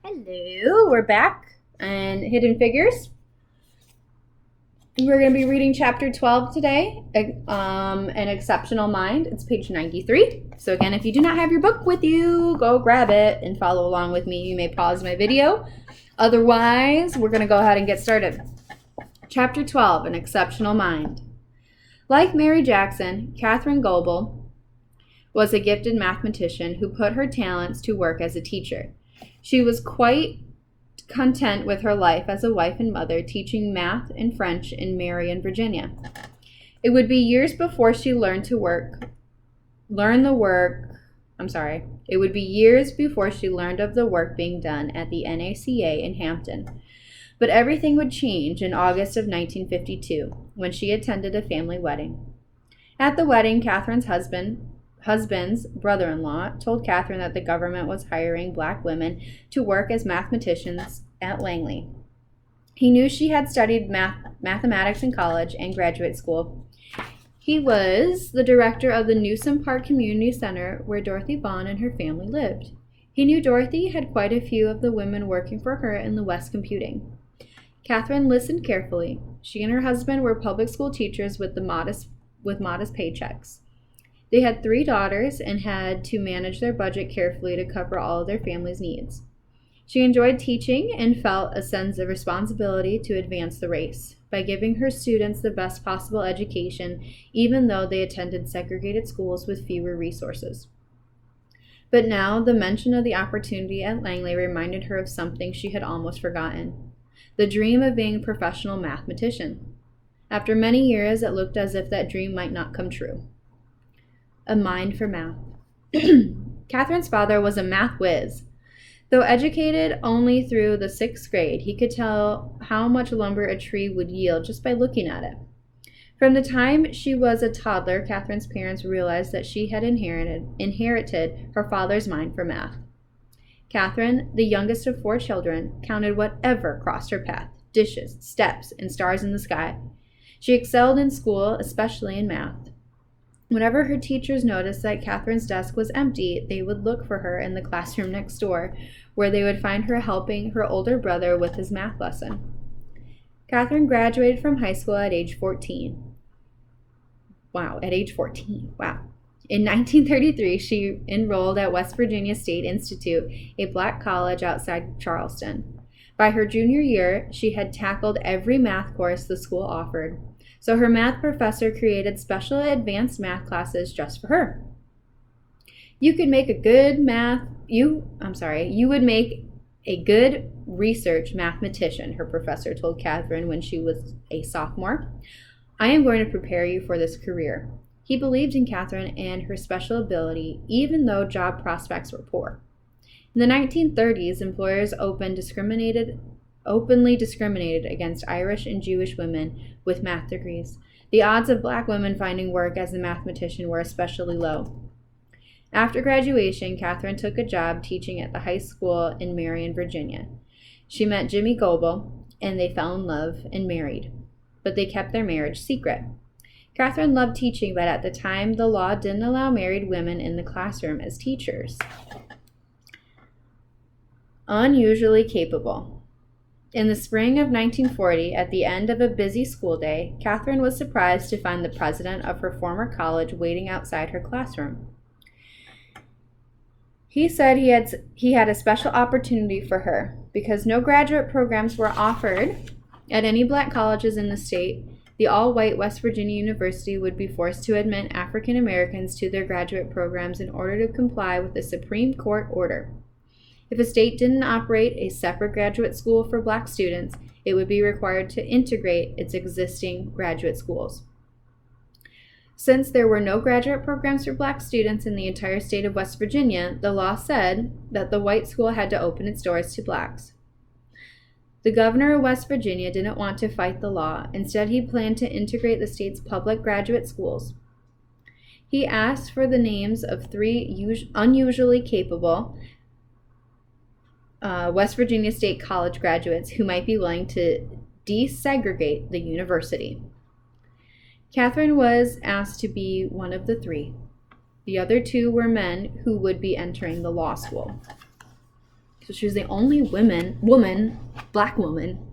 Hello, we're back in Hidden Figures. We're going to be reading chapter 12 today, An Exceptional Mind. It's page 93. So again, if you do not have your book with you, go grab it and follow along with me. You may pause my video. Otherwise, we're going to go ahead and get started. Chapter 12, An Exceptional Mind. Like Mary Jackson, Catherine Goebel was a gifted mathematician who put her talents to work as a teacher. She was quite content with her life as a wife and mother, teaching math and French in Marion, Virginia. It would be years before she learned the work of the work being done at the NACA in Hampton. But everything would change in August of 1952 when she attended a family wedding. At the wedding, Catherine's husband's brother-in-law told Catherine that the government was hiring black women to work as mathematicians at Langley. He knew she had studied mathematics in college and graduate school. He was the director of the Newsom Park Community Center where Dorothy Vaughan and her family lived. He knew Dorothy had quite a few of the women working for her in the West computing. Catherine listened carefully. She and her husband were public school teachers with modest paychecks. They had 3 daughters and had to manage their budget carefully to cover all of their family's needs. She enjoyed teaching and felt a sense of responsibility to advance the race by giving her students the best possible education, even though they attended segregated schools with fewer resources. But now the mention of the opportunity at Langley reminded her of something she had almost forgotten: the dream of being a professional mathematician. After many years, it looked as if that dream might not come true. A mind for math. Catherine's father was a math whiz. Though educated only through the 6th grade, he could tell how much lumber a tree would yield just by looking at it. From the time she was a toddler, Catherine's parents realized that she had inherited her father's mind for math. Catherine, the youngest of 4 children, counted whatever crossed her path: dishes, steps, and stars in the sky. She excelled in school, especially in math. Whenever her teachers noticed that Catherine's desk was empty, they would look for her in the classroom next door, where they would find her helping her older brother with his math lesson. Catherine graduated from high school at age 14. Wow. In 1933, she enrolled at West Virginia State Institute, a black college outside Charleston. By her junior year, she had tackled every math course the school offered. So her math professor created special advanced math classes just for her. You would make a good research mathematician, her professor told Catherine when she was a sophomore. I am going to prepare you for this career. He believed in Catherine and her special ability, even though job prospects were poor. In the 1930s, employers openly discriminated against Irish and Jewish women with math degrees. The odds of black women finding work as a mathematician were especially low. After graduation, Catherine took a job teaching at the high school in Marion, Virginia. She met Jimmy Goebel, and they fell in love and married, but they kept their marriage secret. Catherine loved teaching, but at the time, the law didn't allow married women in the classroom as teachers. Unusually capable. In the spring of 1940, at the end of a busy school day, Catherine was surprised to find the president of her former college waiting outside her classroom. He said he had a special opportunity for her. Because no graduate programs were offered at any black colleges in the state, the all-white West Virginia University would be forced to admit African Americans to their graduate programs in order to comply with a Supreme Court order. If a state didn't operate a separate graduate school for black students, it would be required to integrate its existing graduate schools. Since there were no graduate programs for black students in the entire state of West Virginia, the law said that the white school had to open its doors to blacks. The governor of West Virginia didn't want to fight the law. Instead, he planned to integrate the state's public graduate schools. He asked for the names of 3 unusually capable West Virginia State College graduates who might be willing to desegregate the university. Catherine was asked to be one of the 3. The other 2 were men who would be entering the law school. So she was the only black woman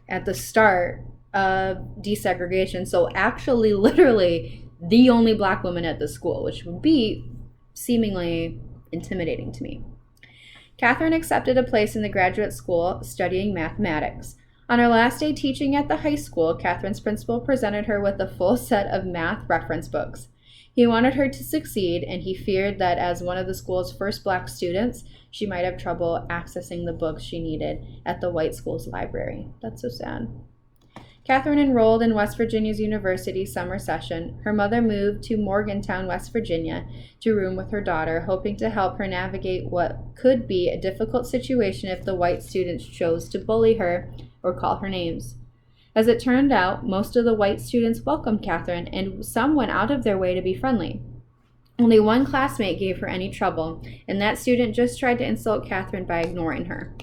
at the start of desegregation. So actually, literally, the only black woman at the school, which would be seemingly intimidating to me. Catherine accepted a place in the graduate school studying mathematics. On her last day teaching at the high school, Catherine's principal presented her with a full set of math reference books. He wanted her to succeed, and he feared that as one of the school's first black students, she might have trouble accessing the books she needed at the white school's library. That's so sad. Catherine enrolled in West Virginia's University summer session. Her mother moved to Morgantown, West Virginia, to room with her daughter, hoping to help her navigate what could be a difficult situation if the white students chose to bully her or call her names. As it turned out, most of the white students welcomed Catherine, and some went out of their way to be friendly. Only one classmate gave her any trouble, and that student just tried to insult Catherine by ignoring her.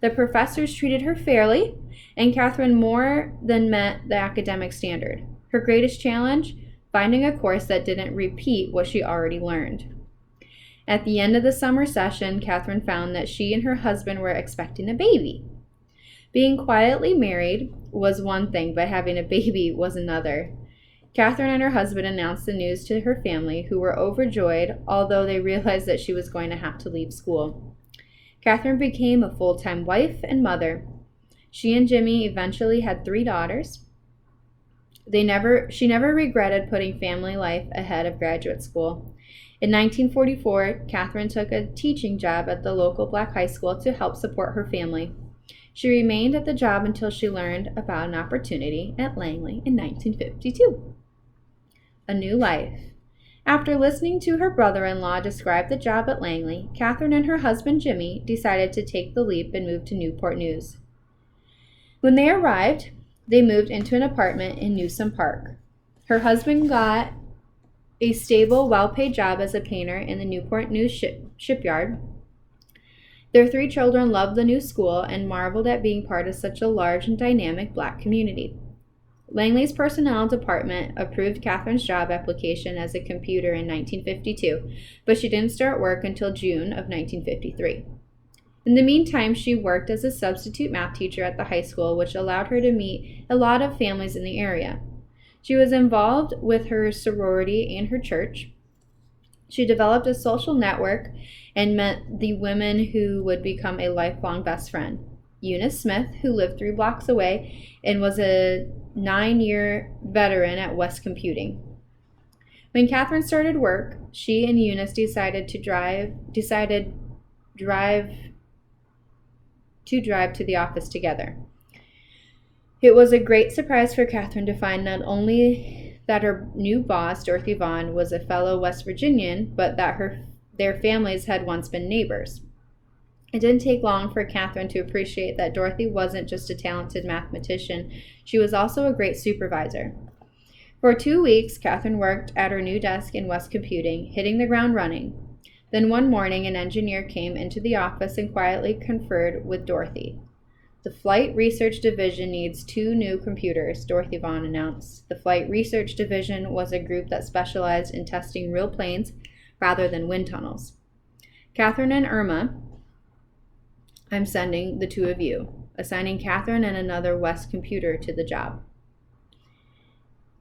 The professors treated her fairly, and Catherine more than met the academic standard. Her greatest challenge? Finding a course that didn't repeat what she already learned. At the end of the summer session, Catherine found that she and her husband were expecting a baby. Being quietly married was one thing, but having a baby was another. Catherine and her husband announced the news to her family, who were overjoyed, although they realized that she was going to have to leave school. Catherine became a full-time wife and mother. She and Jimmy eventually had 3 daughters. She never regretted putting family life ahead of graduate school. In 1944, Catherine took a teaching job at the local black high school to help support her family. She remained at the job until she learned about an opportunity at Langley in 1952. A new life. After listening to her brother-in-law describe the job at Langley, Catherine and her husband Jimmy decided to take the leap and move to Newport News. When they arrived, they moved into an apartment in Newsom Park. Her husband got a stable, well-paid job as a painter in the Newport News shipyard. Their 3 children loved the new school and marveled at being part of such a large and dynamic black community. Langley's personnel department approved Catherine's job application as a computer in 1952, but she didn't start work until June of 1953. In the meantime, she worked as a substitute math teacher at the high school, which allowed her to meet a lot of families in the area. She was involved with her sorority and her church. She developed a social network and met the women who would become a lifelong best friend. Eunice Smith, who lived 3 blocks away and was a 9-year veteran at West Computing. When Catherine started work, she and Eunice decided to drive to the office together. It was a great surprise for Catherine to find not only that her new boss, Dorothy Vaughn, was a fellow West Virginian, but that their families had once been neighbors. It didn't take long for Catherine to appreciate that Dorothy wasn't just a talented mathematician, she was also a great supervisor. For 2 weeks, Catherine worked at her new desk in West Computing, hitting the ground running. Then one morning, an engineer came into the office and quietly conferred with Dorothy. The Flight Research Division needs 2 new computers, Dorothy Vaughn announced. The Flight Research Division was a group that specialized in testing real planes rather than wind tunnels. Catherine and Irma, I'm sending the 2 of you, assigning Catherine and another West computer to the job.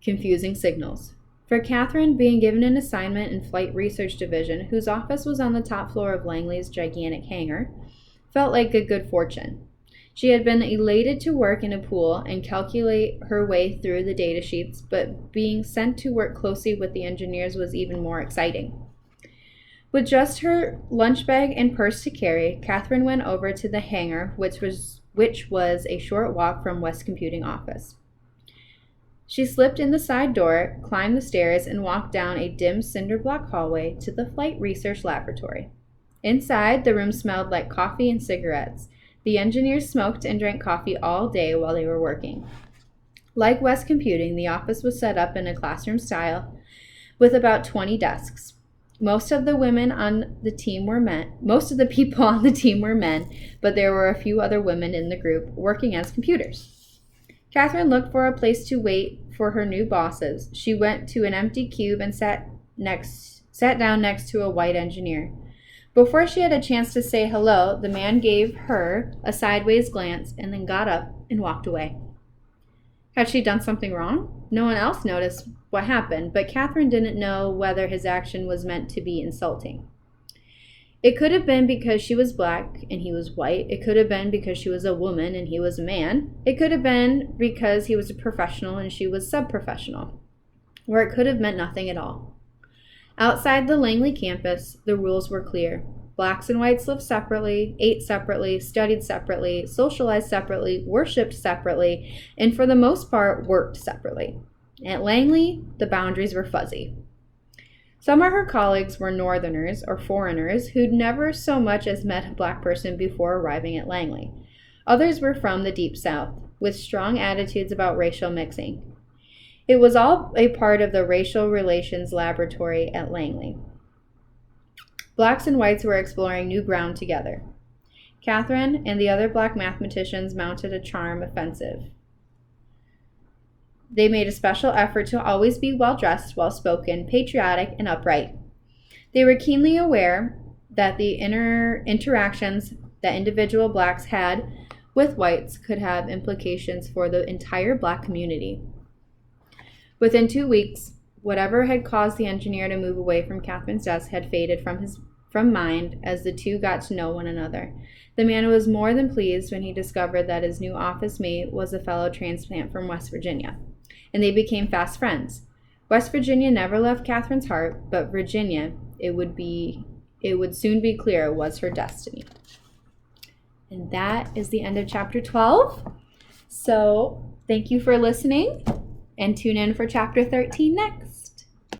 Confusing signals. For Catherine, being given an assignment in Flight Research Division, whose office was on the top floor of Langley's gigantic hangar, felt like a good fortune. She had been elated to work in a pool and calculate her way through the data sheets, but being sent to work closely with the engineers was even more exciting. With just her lunch bag and purse to carry, Catherine went over to the hangar, which was a short walk from West Computing office. She slipped in the side door, climbed the stairs, and walked down a dim cinder block hallway to the Flight Research Laboratory. Inside, the room smelled like coffee and cigarettes. The engineers smoked and drank coffee all day while they were working. Like West Computing, the office was set up in a classroom style with about 20 desks. Most of the people on the team were men, but there were a few other women in the group working as computers. Catherine looked for a place to wait for her new bosses. She went to an empty cube and sat down next to a white engineer. Before she had a chance to say hello, the man gave her a sideways glance and then got up and walked away. Had she done something wrong? No one else noticed what happened, but Catherine didn't know whether his action was meant to be insulting. It could have been because she was black and he was white. It could have been because she was a woman and he was a man. It could have been because he was a professional and she was sub-professional. Or it could have meant nothing at all. Outside the Langley campus, the rules were clear. Blacks and whites lived separately, ate separately, studied separately, socialized separately, worshipped separately, and for the most part, worked separately. At Langley, the boundaries were fuzzy. Some of her colleagues were northerners or foreigners who'd never so much as met a black person before arriving at Langley. Others were from the Deep South, with strong attitudes about racial mixing. It was all a part of the racial relations laboratory at Langley. Blacks and whites were exploring new ground together. Catherine and the other black mathematicians mounted a charm offensive. They made a special effort to always be well-dressed, well-spoken, patriotic, and upright. They were keenly aware that the interactions that individual blacks had with whites could have implications for the entire black community. Within 2 weeks, whatever had caused the engineer to move away from Catherine's desk had faded from mind as the two got to know one another. The man was more than pleased when he discovered that his new office mate was a fellow transplant from West Virginia, and they became fast friends. West Virginia never left Catherine's heart, but Virginia, it would soon be clear, was her destiny. And that is the end of chapter 12. So thank you for listening, and tune in for chapter 13 next.